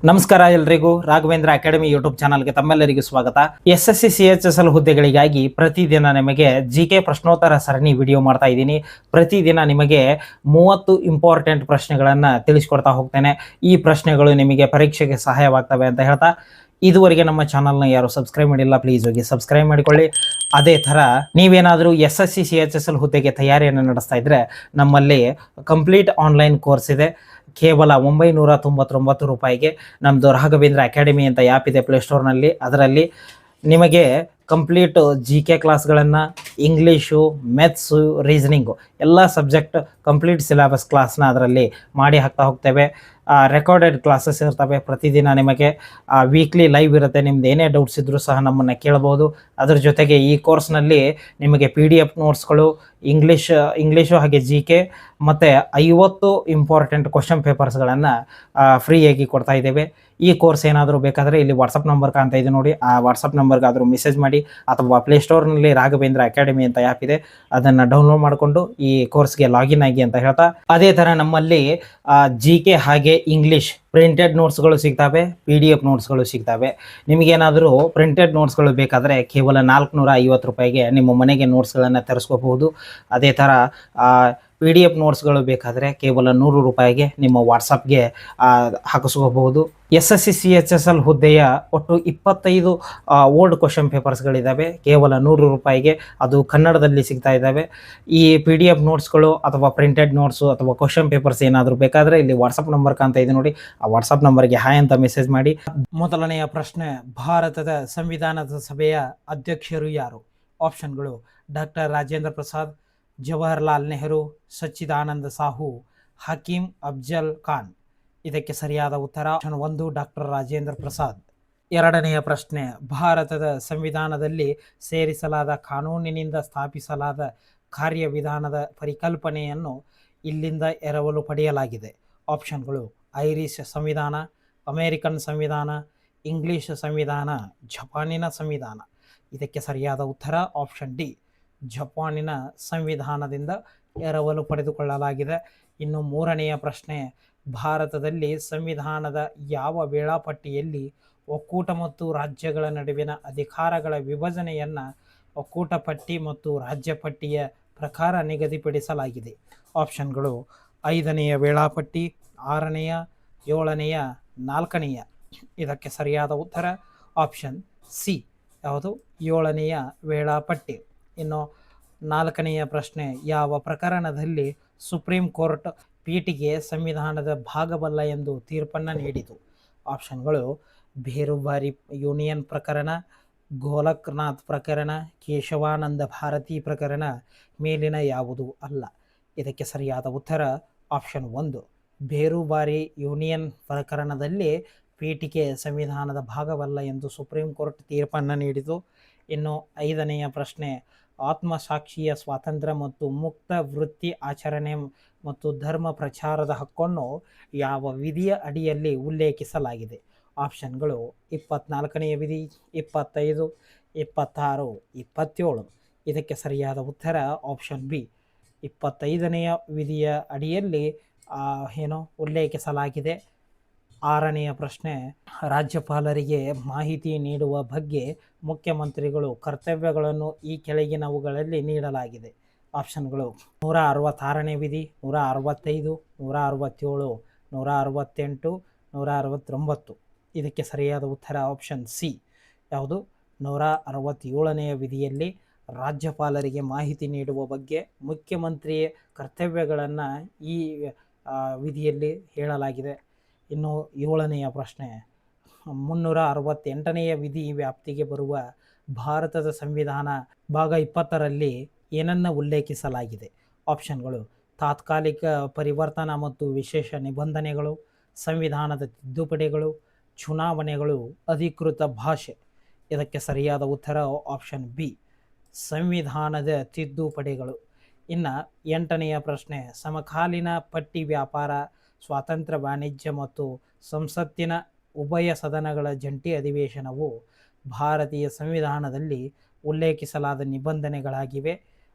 ನಮಸ್ಕಾರ ಎಲ್ರಿಗೂ Raghavendra academy YouTube ಚಾನಲ್ಗೆ ತಮ್ಮೆಲ್ಲರಿಗೂ ಸ್ವಾಗತ. SSC CHSL ಹುದ್ದೆಗಳಿಗಾಗಿ ಪ್ರತಿದಿನ ನಿಮಗೆ GK ಪ್ರಶ್ನೋತ್ತರ ಸರಣಿ ವಿಡಿಯೋ ಮಾಡ್ತಾ ಇದ್ದೀನಿ. ಪ್ರತಿದಿನ ನಿಮಗೆ 30 ಇಂಪಾರ್ಟೆಂಟ್ ಪ್ರಶ್ನೆಗಳನ್ನು ತಿಳಿಸ್ಕೊಡ್ತಾ ಹೋಗ್ತೇನೆ. ಈ ಪ್ರಶ್ನೆಗಳು ನಿಮಗೆ ಪರೀಕ್ಷೆಗೆ ಸಹಾಯವಾಗ್ತವೆ ಅಂತ ಹೇಳ್ತಾ, ಇದುವರೆಗೆ ನಮ್ಮ ಚಾನಲ್ನ ಯಾರು ಸಬ್ಸ್ಕ್ರೈಬ್ ಮಾಡಿಲ್ಲ ಪ್ಲೀಸ್ ಹೋಗಿ ಸಬ್ಸ್ಕ್ರೈಬ್ ಮಾಡಿಕೊಳ್ಳಿ. ಅದೇ ಥರ ನೀವೇನಾದರೂ SSC CHSL ಹುದ್ದೆಗೆ ತಯಾರಿಯನ್ನು ನಡೆಸ್ತಾ ಇದ್ರೆ ನಮ್ಮಲ್ಲಿ ಕಂಪ್ಲೀಟ್ ಆನ್ಲೈನ್ ಕೋರ್ಸ್ ಇದೆ. ಕೇವಲ 999 ರೂಪಾಯಿಗೆ ನಮ್ಮದು ರಾಘವೇಂದ್ರ ಅಕಾಡೆಮಿ ಅಂತ ಆ್ಯಪ್ ಇದೆ ಪ್ಲೇಸ್ಟೋರ್ನಲ್ಲಿ. ಅದರಲ್ಲಿ ನಿಮಗೆ ಕಂಪ್ಲೀಟ್ GK ಕ್ಲಾಸ್ಗಳನ್ನು, ಇಂಗ್ಲೀಷು, ಮ್ಯಾಥ್ಸು, ರೀಸನಿಂಗು ಎಲ್ಲ ಸಬ್ಜೆಕ್ಟ್ ಕಂಪ್ಲೀಟ್ ಸಿಲೆಬಸ್ ಕ್ಲಾಸ್ನ ಅದರಲ್ಲಿ ಮಾಡಿ ಹಾಕ್ತಾ ಹೋಗ್ತೇವೆ. ರೆಕಾರ್ಡೆಡ್ ಕ್ಲಾಸಸ್ ಇರ್ತವೆ. ಪ್ರತಿದಿನ ನಿಮಗೆ ವೀಕ್ಲಿ ಲೈವ್ ಇರುತ್ತೆ. ನಿಮ್ದು ಏನೇ ಡೌಟ್ಸ್ ಇದ್ದರೂ ಸಹ ನಮ್ಮನ್ನು ಕೇಳ್ಬೋದು. ಅದ್ರ ಜೊತೆಗೆ ಈ ಕೋರ್ಸ್ನಲ್ಲಿ ನಿಮಗೆ PDF ನೋಟ್ಸ್ಗಳು, ಇಂಗ್ಲೀಷು ಹಾಗೆ GK ಮತ್ತು 50 ಇಂಪಾರ್ಟೆಂಟ್ ಕ್ವಶನ್ ಪೇಪರ್ಸ್ಗಳನ್ನು ಫ್ರೀಯಾಗಿ ಕೊಡ್ತಾ ಇದ್ದೇವೆ. ಈ ಕೋರ್ಸ್ ಏನಾದರೂ ಬೇಕಾದರೆ ಇಲ್ಲಿ ವಾಟ್ಸಪ್ ನಂಬರ್ ಕಾಣ್ತಾ ಇದೆ ನೋಡಿ, ಆ ವಾಟ್ಸಪ್ ನಂಬರ್ಗಾದರೂ ಮೆಸೇಜ್ ಮಾಡಿ, ಅಥವಾ ಪ್ಲೇಸ್ಟೋರ್ನಲ್ಲಿ ರಾಘವೇಂದ್ರ ಅಕಾಡೆಮಿ ಅಂತ ಆ್ಯಪ್ ಇದೆ, ಅದನ್ನು ಡೌನ್ಲೋಡ್ ಮಾಡಿಕೊಂಡು ಈ ಕೋರ್ಸ್ಗೆ ಲಾಗಿನ್ ಆಗಿ ಅಂತ ಹೇಳ್ತಾ, ಅದೇ ಥರ ನಮ್ಮಲ್ಲಿ GK ಹಾಗೆ ಇಂಗ್ಲೀಷ್ ಪ್ರಿಂಟೆಡ್ ನೋಟ್ಸ್ಗಳು ಸಿಗ್ತವೆ, PDF ನೋಟ್ಸ್ಗಳು ಸಿಗ್ತವೆ. ನಿಮಗೇನಾದರೂ ಪ್ರಿಂಟೆಡ್ ನೋಟ್ಸ್ಗಳು ಬೇಕಾದರೆ ಕೇವಲ 450 ರೂಪಾಯಿಗೆ ನಿಮ್ಮ ಮನೆಗೆ ನೋಟ್ಸ್ಗಳನ್ನು ತರಿಸ್ಕೋಬಹುದು. ಅದೇ ಥರ PDF ನೋಟ್ಸ್ಗಳು ಬೇಕಾದರೆ ಕೇವಲ 100 ರೂಪಾಯಿಗೆ ನಿಮ್ಮ ವಾಟ್ಸಪ್ಗೆ ಹಾಕಿಸ್ಕೋಬಹುದು. SSC CHSL ಹುದ್ದೆಯ ಒಟ್ಟು 25 ಓಲ್ಡ್ ಕ್ವಶನ್ ಪೇಪರ್ಸ್ಗಳಿದ್ದಾವೆ. ಕೇವಲ 100 ರೂಪಾಯಿಗೆ ಅದು ಕನ್ನಡದಲ್ಲಿ ಸಿಗ್ತಾ ಇದ್ದಾವೆ. ಈ PDF ನೋಟ್ಸ್ಗಳು ಅಥವಾ ಪ್ರಿಂಟೆಡ್ ನೋಟ್ಸು ಅಥವಾ ಕ್ವಶನ್ ಪೇಪರ್ಸ್ ಏನಾದರೂ ಬೇಕಾದರೆ ಇಲ್ಲಿ ವಾಟ್ಸಪ್ ನಂಬರ್ ಕಾಣ್ತಾ ಇದೆ ನೋಡಿ, ಆ ವಾಟ್ಸಪ್ ನಂಬರ್ಗೆ ಹಾಯ್ ಅಂತ ಮೆಸೇಜ್ ಮಾಡಿ. ಮೊದಲನೆಯ ಪ್ರಶ್ನೆ, ಭಾರತದ ಸಂವಿಧಾನದ ಸಭೆಯ ಅಧ್ಯಕ್ಷರು ಯಾರು? ಆಪ್ಷನ್ಗಳು: ಡಾಕ್ಟರ್ ರಾಜೇಂದ್ರ ಪ್ರಸಾದ್, ಜವಾಹರ್ಲಾಲ್ ನೆಹರು, ಸಚ್ಚಿದಾನಂದ ಸಾಹು, ಹಕೀಂ ಅಫ್ಜಲ್ ಖಾನ್. ಇದಕ್ಕೆ ಸರಿಯಾದ ಉತ್ತರ ಆಪ್ಷನ್ 1 ಡಾಕ್ಟರ್ ರಾಜೇಂದ್ರ ಪ್ರಸಾದ್. ಎರಡನೆಯ ಪ್ರಶ್ನೆ, ಭಾರತದ ಸಂವಿಧಾನದಲ್ಲಿ ಸೇರಿಸಲಾದ ಕಾನೂನಿನಿಂದ ಸ್ಥಾಪಿಸಲಾದ ಕಾರ್ಯವಿಧಾನದ ಪರಿಕಲ್ಪನೆಯನ್ನು ಇಲ್ಲಿಂದ ಎರವಲು ಪಡೆಯಲಾಗಿದೆ. ಆಪ್ಷನ್ಗಳು: ಐರಿಷ್ ಸಂವಿಧಾನ, ಅಮೇರಿಕನ್ ಸಂವಿಧಾನ, ಇಂಗ್ಲಿಷ್ ಸಂವಿಧಾನ, ಜಪಾನಿನ ಸಂವಿಧಾನ. ಇದಕ್ಕೆ ಸರಿಯಾದ ಉತ್ತರ ಆಪ್ಷನ್ ಡಿ, ಜಪಾನಿನ ಸಂವಿಧಾನದಿಂದ ಎರವಲು ಪಡೆದುಕೊಳ್ಳಲಾಗಿದೆ. ಇನ್ನು ಮೂರನೆಯ ಪ್ರಶ್ನೆ, ಭಾರತದಲ್ಲಿ ಸಂವಿಧಾನದ ಯಾವ ವೇಳಾಪಟ್ಟಿಯಲ್ಲಿ ಒಕ್ಕೂಟ ಮತ್ತು ರಾಜ್ಯಗಳ ನಡುವಿನ ಅಧಿಕಾರಗಳ ವಿಭಜನೆಯನ್ನು ಒಕ್ಕೂಟ ಪಟ್ಟಿ ಮತ್ತು ರಾಜ್ಯ ಪಟ್ಟಿಯ ಪ್ರಕಾರ ನಿಗದಿಪಡಿಸಲಾಗಿದೆ? ಆಪ್ಷನ್ಗಳು: 5ನೆಯ ವೇಳಾಪಟ್ಟಿ, 6ನೆಯ, 7ನೆಯ, 4ನೆಯ. ಇದಕ್ಕೆ ಸರಿಯಾದ ಉತ್ತರ ಆಪ್ಷನ್ ಸಿ, ಯಾವುದು 7ನೆಯ ವೇಳಾಪಟ್ಟಿ. ಇನ್ನು 4ನೆಯ ಪ್ರಶ್ನೆ, ಯಾವ ಪ್ರಕರಣದಲ್ಲಿ ಸುಪ್ರೀಂ ಕೋರ್ಟ್ ಪೀಠಿಗೆ ಸಂವಿಧಾನದ ಭಾಗವಲ್ಲ ಎಂದು ತೀರ್ಪನ್ನು ನೀಡಿತು? ಆಪ್ಷನ್ಗಳು: ಬೇರುಬಾರಿ ಯೂನಿಯನ್ ಪ್ರಕರಣ, ಗೋಲಕ್ನಾಥ್ ಪ್ರಕರಣ, ಕೇಶವಾನಂದ ಭಾರತಿ ಪ್ರಕರಣ. ಮೇಲಿನ ಯಾವುದು ಅಲ್ಲ? ಇದಕ್ಕೆ ಸರಿಯಾದ ಉತ್ತರ ಆಪ್ಷನ್ 1, ಬೇರುಬಾರಿ ಯೂನಿಯನ್ ಪ್ರಕರಣದಲ್ಲಿ ಪೀಠಿಗೆ ಸಂವಿಧಾನದ ಭಾಗವಲ್ಲ ಎಂದು ಸುಪ್ರೀಂ ಕೋರ್ಟ್ ತೀರ್ಪನ್ನು ನೀಡಿತು. ಇನ್ನು 5ನೆಯ ಪ್ರಶ್ನೆ, ಆತ್ಮಸಾಕ್ಷಿಯ ಸ್ವಾತಂತ್ರ್ಯ ಮತ್ತು ಮುಕ್ತ ವೃತ್ತಿ ಆಚರಣೆ ಮತ್ತು ಧರ್ಮ ಪ್ರಚಾರದ ಹಕ್ಕನ್ನು ಯಾವ ವಿಧಿಯ ಅಡಿಯಲ್ಲಿ ಉಲ್ಲೇಖಿಸಲಾಗಿದೆ? ಆಪ್ಷನ್ಗಳು: 24ನೆಯ ವಿಧಿ, 25, 26, 27. ಇದಕ್ಕೆ ಸರಿಯಾದ ಉತ್ತರ ಆಪ್ಷನ್ ಬಿ, 25ನೆಯ ವಿಧಿಯ ಅಡಿಯಲ್ಲಿ ಉಲ್ಲೇಖಿಸಲಾಗಿದೆ. 6ನೆಯ ಪ್ರಶ್ನೆ, ರಾಜ್ಯಪಾಲರಿಗೆ ಮಾಹಿತಿ ನೀಡುವ ಬಗ್ಗೆ ಮುಖ್ಯಮಂತ್ರಿಗಳು ಕರ್ತವ್ಯಗಳನ್ನು ಈ ಕೆಳಗಿನವುಗಳಲ್ಲಿ ನೀಡಲಾಗಿದೆ. ಆಪ್ಷನ್ಗಳು: 166ನೇ ವಿಧಿ, 165, 167, 168, 169. ಇದಕ್ಕೆ ಸರಿಯಾದ ಉತ್ತರ ಆಪ್ಷನ್ ಸಿ, ಯಾವುದು 167ನೆಯ ವಿಧಿಯಲ್ಲಿ ರಾಜ್ಯಪಾಲರಿಗೆ ಮಾಹಿತಿ ನೀಡುವ ಬಗ್ಗೆ ಮುಖ್ಯಮಂತ್ರಿ ಕರ್ತವ್ಯಗಳನ್ನು ಈ ವಿಧಿಯಲ್ಲಿ ಹೇಳಲಾಗಿದೆ. ಇನ್ನು 7ನೆಯ ಪ್ರಶ್ನೆ, 368ನೆಯ ವಿಧಿ ವ್ಯಾಪ್ತಿಗೆ ಬರುವ ಭಾರತದ ಸಂವಿಧಾನ ಭಾಗ 20ರಲ್ಲಿ ಏನನ್ನು ಉಲ್ಲೇಖಿಸಲಾಗಿದೆ? ಆಪ್ಷನ್ಗಳು: ತಾತ್ಕಾಲಿಕ ಪರಿವರ್ತನಾ ಮತ್ತು ವಿಶೇಷ ನಿಬಂಧನೆಗಳು, ಸಂವಿಧಾನದ ತಿದ್ದುಪಡಿಗಳು, ಚುನಾವಣೆಗಳು, ಅಧಿಕೃತ ಭಾಷೆ. ಇದಕ್ಕೆ ಸರಿಯಾದ ಉತ್ತರ ಆಪ್ಷನ್ ಬಿ, ಸಂವಿಧಾನದ ತಿದ್ದುಪಡಿಗಳು. ಇನ್ನು 8ನೆಯ ಪ್ರಶ್ನೆ, ಸಮಕಾಲೀನ ಪಟ್ಟಿ ವ್ಯಾಪಾರ, ಸ್ವಾತಂತ್ರ್ಯ, ವಾಣಿಜ್ಯ ಮತ್ತು ಸಂಸತ್ತಿನ ಉಭಯ ಸದನಗಳ ಜಂಟಿ ಅಧಿವೇಶನವು ಭಾರತೀಯ ಸಂವಿಧಾನದಲ್ಲಿ ಉಲ್ಲೇಖಿಸಲಾದ ನಿಬಂಧನೆಗಳಾಗಿವೆ.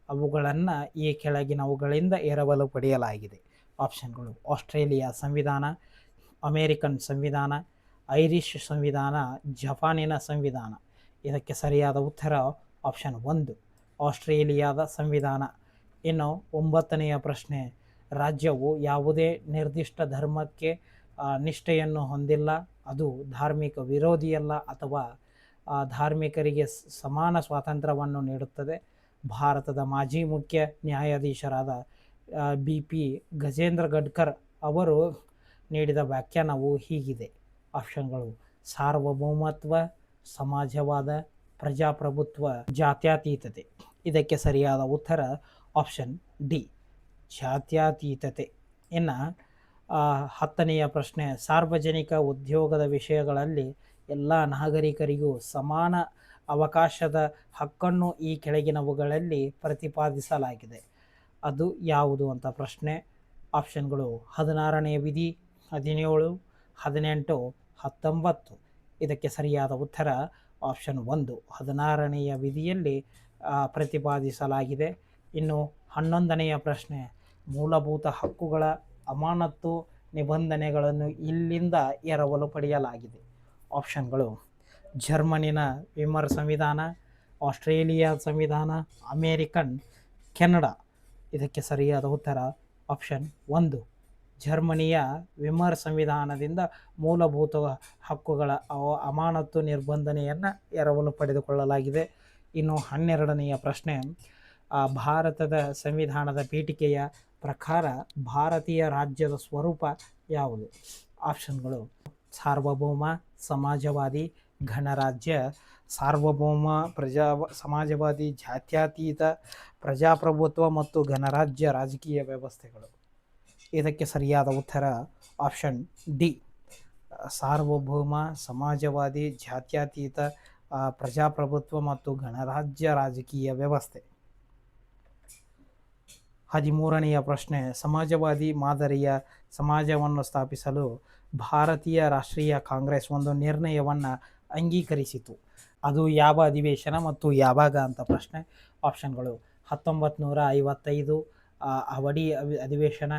ಅವುಗಳನ್ನು ಈ ಕೆಳಗಿನವುಗಳಿಂದ ಎರವಲು ಪಡೆಯಲಾಗಿದೆ. ಆಪ್ಷನ್ಗಳು: ಆಸ್ಟ್ರೇಲಿಯಾ ಸಂವಿಧಾನ, ಅಮೇರಿಕನ್ ಸಂವಿಧಾನ, ಐರಿಷ್ ಸಂವಿಧಾನ, ಜಪಾನಿನ ಸಂವಿಧಾನ. ಇದಕ್ಕೆ ಸರಿಯಾದ ಉತ್ತರ ಆಪ್ಷನ್ 1 ಆಸ್ಟ್ರೇಲಿಯಾದ ಸಂವಿಧಾನ. ಇನ್ನು 9ನೆಯ ಪ್ರಶ್ನೆ, ರಾಜ್ಯವು ಯಾವುದೇ ನಿರ್ದಿಷ್ಟ ಧರ್ಮಕ್ಕೆ ನಿಷ್ಠೆಯನ್ನು ಹೊಂದಿಲ್ಲ, ಅದು ಧಾರ್ಮಿಕ ವಿರೋಧಿಯಲ್ಲ ಅಥವಾ ಧಾರ್ಮಿಕರಿಗೆ ಸಮಾನ ಸ್ವಾತಂತ್ರ್ಯವನ್ನು ನೀಡುತ್ತದೆ. ಭಾರತದ ಮಾಜಿ ಮುಖ್ಯ ನ್ಯಾಯಾಧೀಶರಾದ BP ಗಜೇಂದ್ರ ಗಡ್ಕರ್ ಅವರು ನೀಡಿದ ವ್ಯಾಖ್ಯಾನವು ಹೀಗಿದೆ. ಆಪ್ಷನ್ಗಳು ಸಾರ್ವಭೌಮತ್ವ, ಸಮಾಜವಾದ, ಪ್ರಜಾಪ್ರಭುತ್ವ, ಜಾತ್ಯತೀತತೆ. ಇದಕ್ಕೆ ಸರಿಯಾದ ಉತ್ತರ ಆಪ್ಷನ್ ಡಿ ಜಾತ್ಯತೀತತೆ. ಇನ್ನು 10ನೆಯ ಪ್ರಶ್ನೆ, ಸಾರ್ವಜನಿಕ ಉದ್ಯೋಗದ ವಿಷಯಗಳಲ್ಲಿ ಎಲ್ಲ ನಾಗರಿಕರಿಗೂ ಸಮಾನ ಅವಕಾಶದ ಹಕ್ಕನ್ನು ಈ ಕೆಳಗಿನವುಗಳಲ್ಲಿ ಪ್ರತಿಪಾದಿಸಲಾಗಿದೆ. ಅದು ಯಾವುದು ಅಂತ ಪ್ರಶ್ನೆ. ಆಪ್ಷನ್ಗಳು 16ನೆಯ ವಿಧಿ, 17, 18, 19. ಇದಕ್ಕೆ ಸರಿಯಾದ ಉತ್ತರ ಆಪ್ಷನ್ 1 16ನೆಯ ವಿಧಿಯಲ್ಲಿ ಪ್ರತಿಪಾದಿಸಲಾಗಿದೆ. ಇನ್ನು 11ನೆಯ ಪ್ರಶ್ನೆ, ಮೂಲಭೂತ ಹಕ್ಕುಗಳ ಅಮಾನತ್ತು ನಿಬಂಧನೆಗಳನ್ನು ಇಲ್ಲಿಂದ ಎರವಲು ಪಡೆಯಲಾಗಿದೆ. ಆಪ್ಷನ್ಗಳು ಜರ್ಮನಿನ ವಿಮರ್ ಸಂವಿಧಾನ, ಆಸ್ಟ್ರೇಲಿಯಾ ಸಂವಿಧಾನ, ಅಮೇರಿಕನ್, ಕೆನಡಾ. ಇದಕ್ಕೆ ಸರಿಯಾದ ಉತ್ತರ ಆಪ್ಷನ್ 1 ಜರ್ಮನಿಯ ವಿಮರ್ ಸಂವಿಧಾನದಿಂದ ಮೂಲಭೂತ ಹಕ್ಕುಗಳ ಅಮಾನತು ನಿರ್ಬಂಧನೆಯನ್ನು ಎರವಲು ಪಡೆದುಕೊಳ್ಳಲಾಗಿದೆ. ಇನ್ನು 12ನೆಯ ಪ್ರಶ್ನೆ, ಭಾರತದ ಸಂವಿಧಾನದ ಪೀಠಿಕೆಯ ಪ್ರಕಾರ ಭಾರತೀಯ ರಾಜ್ಯದ ಸ್ವರೂಪ ಯಾವುದು? ಆಪ್ಷನ್ಗಳು ಸಾರ್ವಭೌಮ, ಸಮಾಜವಾದಿ, ಗಣರಾಜ್ಯ. ಸಾರ್ವಭೌಮ, ಸಮಾಜವಾದಿ, ಜಾತ್ಯತೀತ, ಪ್ರಜಾಪ್ರಭುತ್ವ ಮತ್ತು ಗಣರಾಜ್ಯ ರಾಜಕೀಯ ವ್ಯವಸ್ಥೆಗಳು. ಇದಕ್ಕೆ ಸರಿಯಾದ ಉತ್ತರ ಆಪ್ಷನ್ ಡಿ ಸಾರ್ವಭೌಮ, ಸಮಾಜವಾದಿ, ಜಾತ್ಯತೀತ, ಪ್ರಜಾಪ್ರಭುತ್ವ ಮತ್ತು ಗಣರಾಜ್ಯ ರಾಜಕೀಯ ವ್ಯವಸ್ಥೆ. 13ನೆಯ ಪ್ರಶ್ನೆ, ಸಮಾಜವಾದಿ ಮಾದರಿಯ ಸಮಾಜವನ್ನು ಸ್ಥಾಪಿಸಲು ಭಾರತೀಯ ರಾಷ್ಟ್ರೀಯ ಕಾಂಗ್ರೆಸ್ ಒಂದು ನಿರ್ಣಯವನ್ನು ಅಂಗೀಕರಿಸಿತು. ಅದು ಯಾವ ಅಧಿವೇಶನ ಮತ್ತು ಯಾವಾಗ ಅಂತ ಪ್ರಶ್ನೆ. ಆಪ್ಷನ್ಗಳು 1955 ಅವಡಿ ಅಧಿವೇಶನ,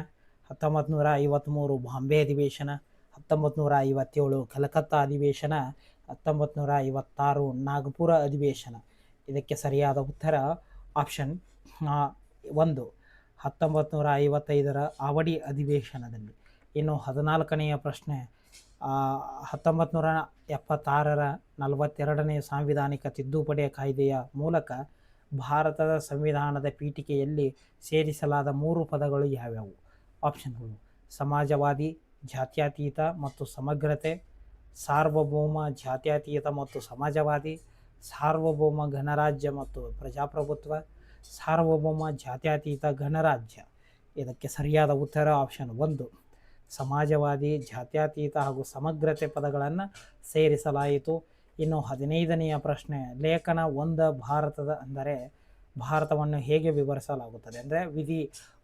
1953 ಬಾಂಬೆ ಅಧಿವೇಶನ, 1957 ಕಲಕತ್ತಾ ಅಧಿವೇಶನ, 1956 ನಾಗ್ಪುರ ಅಧಿವೇಶನ. ಇದಕ್ಕೆ ಸರಿಯಾದ ಉತ್ತರ ಆಪ್ಷನ್ 1 1955 ಅವಡಿ ಅಧಿವೇಶನದಲ್ಲಿ. ಇನ್ನು 14ನೆಯ ಪ್ರಶ್ನೆ, 1976 42ನೇ ಸಾಂವಿಧಾನಿಕ ತಿದ್ದುಪಡಿ ಕಾಯ್ದೆಯ ಮೂಲಕ ಭಾರತದ ಸಂವಿಧಾನದ ಪೀಠಿಕೆಯಲ್ಲಿ ಸೇರಿಸಲಾದ 3 ಪದಗಳು ಯಾವ್ಯಾವು? ಆಪ್ಷನ್ಗಳು ಸಮಾಜವಾದಿ, ಜಾತ್ಯತೀತ ಮತ್ತು ಸಮಗ್ರತೆ, ಸಾರ್ವಭೌಮ, ಜಾತ್ಯತೀತ ಮತ್ತು ಸಮಾಜವಾದಿ, ಸಾರ್ವಭೌಮ, ಗಣರಾಜ್ಯ ಮತ್ತು ಪ್ರಜಾಪ್ರಭುತ್ವ, ಸಾರ್ವಭೌಮ, ಜಾತ್ಯತೀತ, ಗಣರಾಜ್ಯ. ಇದಕ್ಕೆ ಸರಿಯಾದ ಉತ್ತರ ಆಪ್ಷನ್ 1 ಸಮಾಜವಾದಿ, ಜಾತ್ಯತೀತ ಹಾಗೂ ಸಮಗ್ರತೆ ಪದಗಳನ್ನು ಸೇರಿಸಲಾಯಿತು. ಇನ್ನು 15ನೆಯ ಪ್ರಶ್ನೆ, ಲೇಖನ 1 ಭಾರತದ ಅಂದರೆ ಭಾರತವನ್ನು ಹೇಗೆ ವಿವರಿಸಲಾಗುತ್ತದೆ? ಅಂದರೆ ವಿಧಿ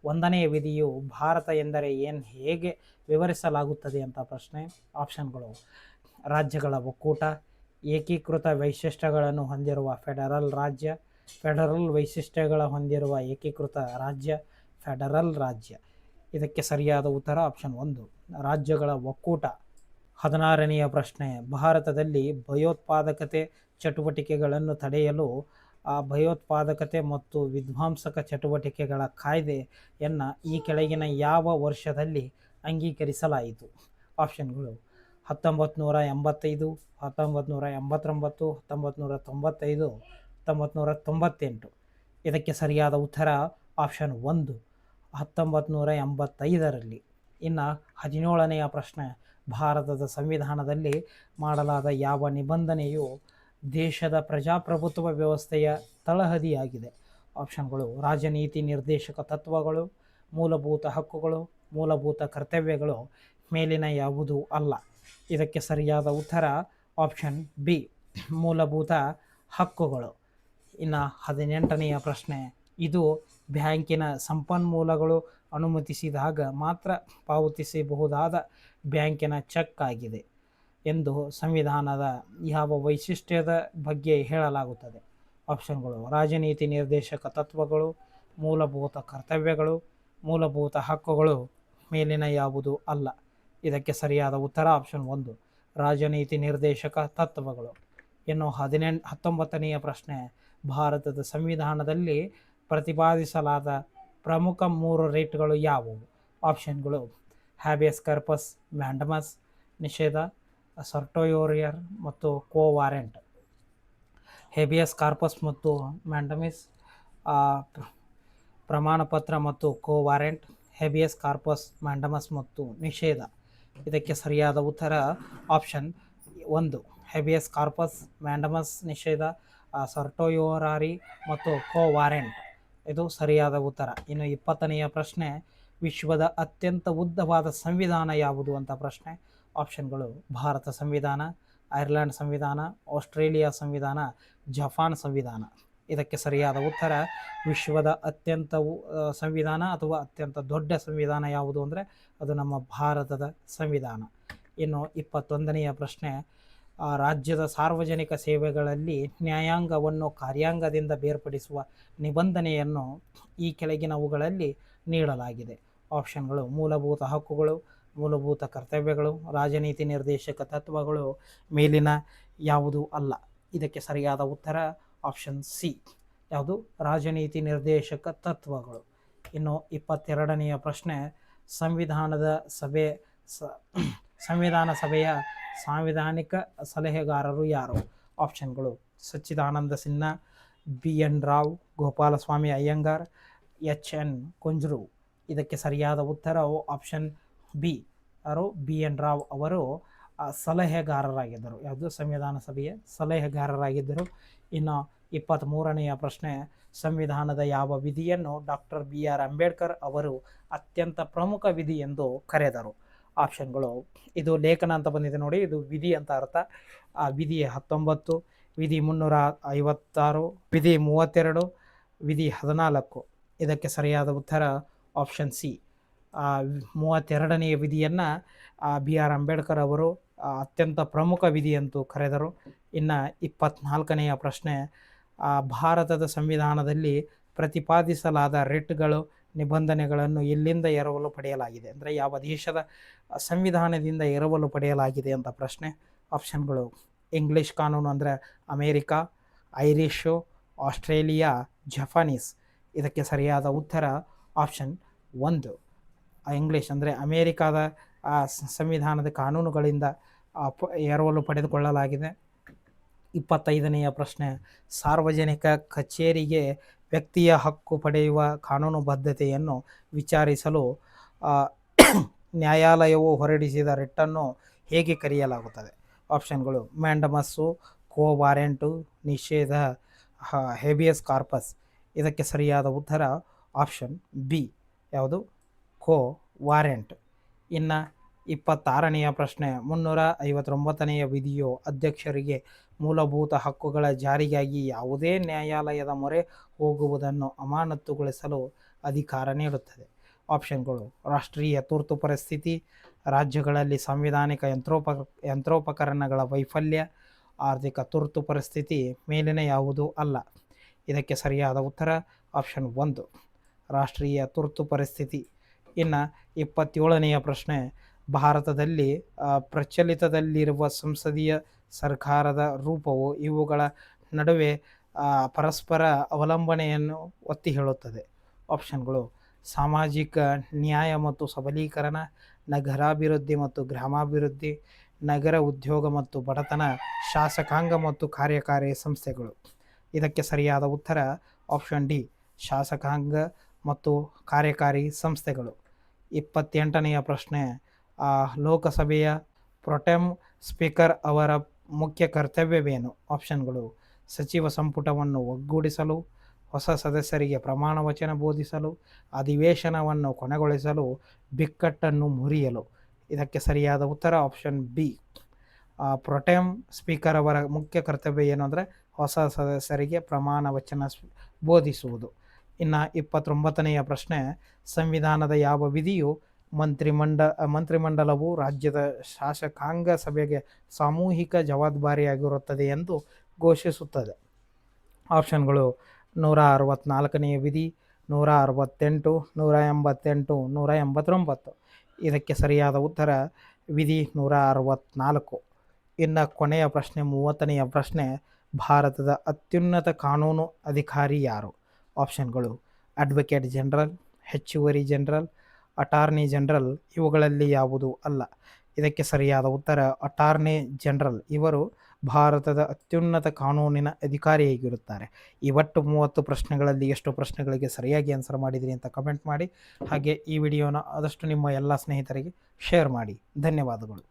1ನೆಯ ವಿಧಿಯು ಭಾರತ ಎಂದರೆ ಏನು ಹೇಗೆ ವಿವರಿಸಲಾಗುತ್ತದೆ ಅಂತ ಪ್ರಶ್ನೆ. ಆಪ್ಷನ್ಗಳು ರಾಜ್ಯಗಳ ಒಕ್ಕೂಟ, ಏಕೀಕೃತ ವೈಶಿಷ್ಟ್ಯಗಳನ್ನು ಹೊಂದಿರುವ ಫೆಡರಲ್ ರಾಜ್ಯ, ಫೆಡರಲ್ ವೈಶಿಷ್ಟ್ಯಗಳ ಹೊಂದಿರುವ ಏಕೀಕೃತ ರಾಜ್ಯ, ಫೆಡರಲ್ ರಾಜ್ಯ. ಇದಕ್ಕೆ ಸರಿಯಾದ ಉತ್ತರ ಆಪ್ಷನ್ 1 ರಾಜ್ಯಗಳ ಒಕ್ಕೂಟ. 16ನೆಯ ಪ್ರಶ್ನೆ, ಭಾರತದಲ್ಲಿ ಭಯೋತ್ಪಾದಕತೆ ಚಟುವಟಿಕೆಗಳನ್ನು ತಡೆಯಲು ಭಯೋತ್ಪಾದಕತೆ ಮತ್ತು ವಿಧ್ವಂಸಕ ಚಟುವಟಿಕೆಗಳ ಕಾಯ್ದೆಯನ್ನು ಈ ಕೆಳಗಿನ ಯಾವ ವರ್ಷದಲ್ಲಿ ಅಂಗೀಕರಿಸಲಾಯಿತು? ಆಪ್ಷನ್ಗಳು 1985, 1989, 1995, 1998. ಇದಕ್ಕೆ ಸರಿಯಾದ ಉತ್ತರ ಆಪ್ಷನ್ 1 1985ರಲ್ಲಿ. ಇನ್ನು 17ನೆಯ ಪ್ರಶ್ನೆ, ಭಾರತದ ಸಂವಿಧಾನದಲ್ಲಿ ಮಾಡಲಾದ ಯಾವ ನಿಬಂಧನೆಯು ದೇಶದ ಪ್ರಜಾಪ್ರಭುತ್ವ ವ್ಯವಸ್ಥೆಯ ತಳಹದಿಯಾಗಿದೆ? ಆಪ್ಷನ್ಗಳು ರಾಜನೀತಿ ನಿರ್ದೇಶಕ ತತ್ವಗಳು, ಮೂಲಭೂತ ಹಕ್ಕುಗಳು, ಮೂಲಭೂತ ಕರ್ತವ್ಯಗಳು, ಮೇಲಿನ ಯಾವುದೂ ಅಲ್ಲ. ಇದಕ್ಕೆ ಸರಿಯಾದ ಉತ್ತರ ಆಪ್ಷನ್ ಬಿ ಮೂಲಭೂತ ಹಕ್ಕುಗಳು. ಇನ್ನು 18ನೆಯ ಪ್ರಶ್ನೆ, ಇದು ಬ್ಯಾಂಕಿನ ಸಂಪನ್ಮೂಲಗಳು ಅನುಮತಿಸಿದಾಗ ಮಾತ್ರ ಪಾವತಿಸಬಹುದಾದ ಬ್ಯಾಂಕಿನ ಚೆಕ್ ಆಗಿದೆ ಎಂದು ಸಂವಿಧಾನದ ಯಾವ ವೈಶಿಷ್ಟ್ಯದ ಬಗ್ಗೆ ಹೇಳಲಾಗುತ್ತದೆ? ಆಪ್ಷನ್ಗಳು ರಾಜನೀತಿ ನಿರ್ದೇಶಕ ತತ್ವಗಳು, ಮೂಲಭೂತ ಕರ್ತವ್ಯಗಳು, ಮೂಲಭೂತ ಹಕ್ಕುಗಳು, ಮೇಲಿನ ಯಾವುದು ಅಲ್ಲ. ಇದಕ್ಕೆ ಸರಿಯಾದ ಉತ್ತರ ಆಪ್ಷನ್ 1 ರಾಜನೀತಿ ನಿರ್ದೇಶಕ ತತ್ವಗಳು. ಇನ್ನು 19ನೆಯ ಪ್ರಶ್ನೆ, ಭಾರತದ ಸಂವಿಧಾನದಲ್ಲಿ ಪ್ರತಿಪಾದಿಸಲಾದ ಪ್ರಮುಖ 3 ರಿಟ್ಗಳು ಯಾವುವು? ಆಪ್ಷನ್ಗಳು: ಹ್ಯಾಬಿಯಸ್ ಕಾರ್ಪಸ್, ಮ್ಯಾಂಡಮಸ್ ನಿಷೇಧ, ಸರ್ಟೋಯೋರಿಯರ್ ಮತ್ತು ಕೋ ವಾರೆಂಟ್. ಹೇಬಿಯಸ್ ಕಾರ್ಪಸ್ ಮತ್ತು ಮ್ಯಾಂಡಮಿಸ್ ಪ್ರಮಾಣಪತ್ರ ಮತ್ತು ಕೋ ವಾರೆಂಟ್. ಹೇಬಿಯಸ್ ಕಾರ್ಪಸ್, ಮ್ಯಾಂಡಮಸ್ ಮತ್ತು ನಿಷೇಧ. ಇದಕ್ಕೆ ಸರಿಯಾದ ಉತ್ತರ ಆಪ್ಷನ್ 1, ಹೇಬಿಯಸ್ ಕಾರ್ಪಸ್, ಮ್ಯಾಂಡಮಸ್ ನಿಷೇಧ, ಸರ್ಟೋಯೋರಾರಿ ಮತ್ತು ಕೋ ವಾರೆಂಟ್. ಇದು ಸರಿಯಾದ ಉತ್ತರ. ಇನ್ನು 20ನೆಯ ಪ್ರಶ್ನೆ, ವಿಶ್ವದ ಅತ್ಯಂತ ಉದ್ದವಾದ ಸಂವಿಧಾನ ಯಾವುದು ಅಂತ ಪ್ರಶ್ನೆ. ಆಪ್ಷನ್ಗಳು: ಭಾರತ ಸಂವಿಧಾನ, ಐರ್ಲೆಂಡ್ ಸಂವಿಧಾನ, ಆಸ್ಟ್ರೇಲಿಯಾ ಸಂವಿಧಾನ, ಜಪಾನ್ ಸಂವಿಧಾನ. ಇದಕ್ಕೆ ಸರಿಯಾದ ಉತ್ತರ ವಿಶ್ವದ ಅತ್ಯಂತ ಸಂವಿಧಾನ ಅಥವಾ ಅತ್ಯಂತ ದೊಡ್ಡ ಸಂವಿಧಾನ ಯಾವುದು ಅಂದರೆ ಅದು ನಮ್ಮ ಭಾರತದ ಸಂವಿಧಾನ. ಇನ್ನು 21ನೆಯ ಪ್ರಶ್ನೆ, ರಾಜ್ಯದ ಸಾರ್ವಜನಿಕ ಸೇವೆಗಳಲ್ಲಿ ನ್ಯಾಯಾಂಗವನ್ನು ಕಾರ್ಯಾಂಗದಿಂದ ಬೇರ್ಪಡಿಸುವ ನಿಬಂಧನೆಯನ್ನು ಈ ಕೆಳಗಿನವುಗಳಲ್ಲಿ ನೀಡಲಾಗಿದೆ. ಆಪ್ಷನ್ಗಳು: ಮೂಲಭೂತ ಹಕ್ಕುಗಳು, ಮೂಲಭೂತ ಕರ್ತವ್ಯಗಳು, ರಾಜನೀತಿ ನಿರ್ದೇಶಕ ತತ್ವಗಳು, ಮೇಲಿನ ಯಾವುದು ಅಲ್ಲ. ಇದಕ್ಕೆ ಸರಿಯಾದ ಉತ್ತರ ಆಪ್ಷನ್ ಸಿ, ಯಾವುದು? ರಾಜನೀತಿ ನಿರ್ದೇಶಕ ತತ್ವಗಳು. ಇನ್ನು 22ನೆಯ ಪ್ರಶ್ನೆ, ಸಂವಿಧಾನ ಸಭೆಯ ಸಾಂವಿಧಾನಿಕ ಸಲಹೆಗಾರರು ಯಾರು? ಆಪ್ಷನ್ಗಳು: ಸಚ್ಚಿದಾನಂದ ಸಿನ್ಹಾ, BN ರಾವ್, ಗೋಪಾಲಸ್ವಾಮಿ ಅಯ್ಯಂಗಾರ್, HN ಕುಂಜ್ರು. ಇದಕ್ಕೆ ಸರಿಯಾದ ಉತ್ತರವು ಆಪ್ಷನ್ ಬಿ, ಯಾರು? BN ರಾವ್ ಅವರು ಸಲಹೆಗಾರರಾಗಿದ್ದರು. ಯಾವುದು? ಸಂವಿಧಾನ ಸಭೆಯ ಸಲಹೆಗಾರರಾಗಿದ್ದರು. ಇನ್ನು 23ನೆಯ ಪ್ರಶ್ನೆ, ಸಂವಿಧಾನದ ಯಾವ ವಿಧಿಯನ್ನು ಡಾಕ್ಟರ್ BR ಅಂಬೇಡ್ಕರ್ ಅವರು ಅತ್ಯಂತ ಪ್ರಮುಖ ವಿಧಿ ಎಂದು ಕರೆದರು? ಆಪ್ಷನ್ಗಳು: ಇದು ಲೇಖನ ಅಂತ ಬಂದಿದೆ ನೋಡಿ, ಇದು ವಿಧಿ ಅಂತ ಅರ್ಥ. ವಿಧಿ 19, ವಿಧಿ 356, ವಿಧಿ 32, ವಿಧಿ 14. ಇದಕ್ಕೆ ಸರಿಯಾದ ಉತ್ತರ ಆಪ್ಷನ್ ಸಿ, 32ನೆಯ ವಿಧಿಯನ್ನು BR ಅಂಬೇಡ್ಕರ್ ಅವರು ಅತ್ಯಂತ ಪ್ರಮುಖ ವಿಧಿ ಎಂದು ಕರೆದರು. ಇನ್ನು 24ನೆಯ ಪ್ರಶ್ನೆ, ಭಾರತದ ಸಂವಿಧಾನದಲ್ಲಿ ಪ್ರತಿಪಾದಿಸಲಾದ ರಿಟ್ಗಳು ನಿಬಂಧನೆಗಳನ್ನು ಎಲ್ಲಿಂದ ಎರವಲು ಪಡೆಯಲಾಗಿದೆ? ಅಂದರೆ ಯಾವ ದೇಶದ ಸಂವಿಧಾನದಿಂದ ಎರವಲು ಪಡೆಯಲಾಗಿದೆ ಅಂತ ಪ್ರಶ್ನೆ. ಆಪ್ಷನ್ಗಳು: ಇಂಗ್ಲಿಷ್ ಕಾನೂನು ಅಂದರೆ ಅಮೇರಿಕಾ, ಐರಿಷು, ಆಸ್ಟ್ರೇಲಿಯಾ, ಜಪಾನೀಸ್. ಇದಕ್ಕೆ ಸರಿಯಾದ ಉತ್ತರ ಆಪ್ಷನ್ 1, ಇಂಗ್ಲಿಷ್ ಅಂದರೆ ಅಮೇರಿಕಾದ ಸಂವಿಧಾನದ ಕಾನೂನುಗಳಿಂದ ಎರವಲು ಪಡೆದುಕೊಳ್ಳಲಾಗಿದೆ. 25ನೆಯ ಪ್ರಶ್ನೆ, ಸಾರ್ವಜನಿಕ ಕಚೇರಿಗೆ ವ್ಯಕ್ತಿಯ ಹಕ್ಕು ಪಡೆಯುವ ಕಾನೂನುಬದ್ಧತೆಯನ್ನು ವಿಚಾರಿಸಲು ನ್ಯಾಯಾಲಯವು ಹೊರಡಿಸಿದ ರಿಟ್ಟನ್ನು ಹೇಗೆ ಕರೆಯಲಾಗುತ್ತದೆ? ಆಪ್ಷನ್ಗಳು: ಮ್ಯಾಂಡಮಸ್ಸು, ಕೋ ವಾರೆಂಟು, ನಿಷೇಧ, ಹೇಬಿಯಸ್ ಕಾರ್ಪಸ್. ಇದಕ್ಕೆ ಸರಿಯಾದ ಉತ್ತರ ಆಪ್ಷನ್ ಬಿ, ಯಾವುದು? ಕೋ ವಾರೆಂಟ್. ಇನ್ನು 26ನೆಯ ಪ್ರಶ್ನೆ, 359ನೆಯ ವಿಧಿಯು ಅಧ್ಯಕ್ಷರಿಗೆ ಮೂಲಭೂತ ಹಕ್ಕುಗಳ ಜಾರಿಗಾಗಿ ಯಾವುದೇ ನ್ಯಾಯಾಲಯದ ಮೊರೆ ಹೋಗುವುದನ್ನು ಅಮಾನತುಗೊಳಿಸಲು ಅಧಿಕಾರ ನೀಡುತ್ತದೆ. ಆಪ್ಷನ್ಗಳು: ರಾಷ್ಟ್ರೀಯ ತುರ್ತು ಪರಿಸ್ಥಿತಿ, ರಾಜ್ಯಗಳಲ್ಲಿ ಸಾಂವಿಧಾನಿಕ ಯಂತ್ರೋಪಕರಣಗಳ ವೈಫಲ್ಯ, ಆರ್ಥಿಕ ತುರ್ತು ಪರಿಸ್ಥಿತಿ. ಮೇಲಿನ ಯಾವುದೂ ಅಲ್ಲ. ಇದಕ್ಕೆ ಸರಿಯಾದ ಉತ್ತರ ಆಪ್ಷನ್ 1, ರಾಷ್ಟ್ರೀಯ ತುರ್ತು ಪರಿಸ್ಥಿತಿ. ಇನ್ನು 27ನೆಯ ಪ್ರಶ್ನೆ, ಭಾರತದಲ್ಲಿ ಪ್ರಚಲಿತದಲ್ಲಿರುವ ಸಂಸದೀಯ ಸರ್ಕಾರದ ರೂಪವು ಇವುಗಳ ನಡುವೆ ಪರಸ್ಪರ ಅವಲಂಬನೆಯನ್ನು ಒತ್ತಿ ಹೇಳುತ್ತದೆ. ಆಪ್ಷನ್ಗಳು: ಸಾಮಾಜಿಕ ನ್ಯಾಯ ಮತ್ತು ಸಬಲೀಕರಣ, ನಗರಾಭಿವೃದ್ಧಿ ಮತ್ತು ಗ್ರಾಮಾಭಿವೃದ್ಧಿ, ನಗರ ಉದ್ಯೋಗ ಮತ್ತು ಬಡತನ, ಶಾಸಕಾಂಗ ಮತ್ತು ಕಾರ್ಯಕಾರಿ ಸಂಸ್ಥೆಗಳು. ಇದಕ್ಕೆ ಸರಿಯಾದ ಉತ್ತರ ಆಪ್ಷನ್ ಡಿ, ಶಾಸಕಾಂಗ ಮತ್ತು ಕಾರ್ಯಕಾರಿ ಸಂಸ್ಥೆಗಳು. 28ನೆಯ ಪ್ರಶ್ನೆ, ಲೋಕಸಭೆಯ ಪ್ರೊಟೆಮ್ ಸ್ಪೀಕರ್ ಅವರ ಮುಖ್ಯ ಕರ್ತವ್ಯವೇನು? ಆಪ್ಷನ್ಗಳು: ಸಚಿವ ಸಂಪುಟವನ್ನು ಒಗ್ಗೂಡಿಸಲು, ಹೊಸ ಸದಸ್ಯರಿಗೆ ಪ್ರಮಾಣ ವಚನ ಬೋಧಿಸಲು, ಅಧಿವೇಶನವನ್ನು ಕೊನೆಗೊಳಿಸಲು, ಬಿಕ್ಕಟ್ಟನ್ನು ಮುರಿಯಲು. ಇದಕ್ಕೆ ಸರಿಯಾದ ಉತ್ತರ ಆಪ್ಷನ್ ಬಿ, ಪ್ರೊಟೆಮ್ ಸ್ಪೀಕರ್ ಅವರ ಮುಖ್ಯ ಕರ್ತವ್ಯ ಏನು ಅಂದರೆ ಹೊಸ ಸದಸ್ಯರಿಗೆ ಪ್ರಮಾಣ ವಚನ ಬೋಧಿಸುವುದು. ಇನ್ನು 29ನೆಯ ಪ್ರಶ್ನೆ, ಸಂವಿಧಾನದ ಯಾವ ವಿಧಿಯು ಮಂತ್ರಿಮಂಡಲವು ರಾಜ್ಯದ ಶಾಸಕಾಂಗ ಸಭೆಗೆ ಸಾಮೂಹಿಕ ಜವಾಬ್ದಾರಿಯಾಗಿರುತ್ತದೆ ಎಂದು ಘೋಷಿಸುತ್ತದೆ? ಆಪ್ಷನ್ಗಳು: 164ನೆಯ ವಿಧಿ, 168, 188, 189. ಇದಕ್ಕೆ ಸರಿಯಾದ ಉತ್ತರ ವಿಧಿ 164. ಇನ್ನು ಕೊನೆಯ ಪ್ರಶ್ನೆ 30ನೆಯ ಪ್ರಶ್ನೆ, ಭಾರತದ ಅತ್ಯುನ್ನತ ಕಾನೂನು ಅಧಿಕಾರಿ ಯಾರು? ಆಪ್ಷನ್ಗಳು: ಅಡ್ವೊಕೇಟ್ ಜನರಲ್, ಹೆಚ್ಚುವರಿ ಜನರಲ್, ಅಟಾರ್ನಿ ಜನರಲ್. ಇವುಗಳಲ್ಲಿ ಯಾವುದು ಅಲ್ಲ. ಇದಕ್ಕೆ ಸರಿಯಾದ ಉತ್ತರ ಅಟಾರ್ನಿ ಜನರಲ್. ಇವರು ಭಾರತದ ಅತ್ಯುನ್ನತ ಕಾನೂನಿನ ಅಧಿಕಾರಿಯಾಗಿರುತ್ತಾರೆ. ಈ ಒಟ್ಟು 30 ಪ್ರಶ್ನೆಗಳಲ್ಲಿ ಎಷ್ಟು ಪ್ರಶ್ನೆಗಳಿಗೆ ಸರಿಯಾಗಿ ಆನ್ಸರ್ ಮಾಡಿದಿರಿ ಅಂತ ಕಮೆಂಟ್ ಮಾಡಿ. ಹಾಗೆ ಈ ವಿಡಿಯೋನ ಆದಷ್ಟು ನಿಮ್ಮ ಎಲ್ಲ ಸ್ನೇಹಿತರಿಗೆ ಶೇರ್ ಮಾಡಿ. ಧನ್ಯವಾದಗಳು.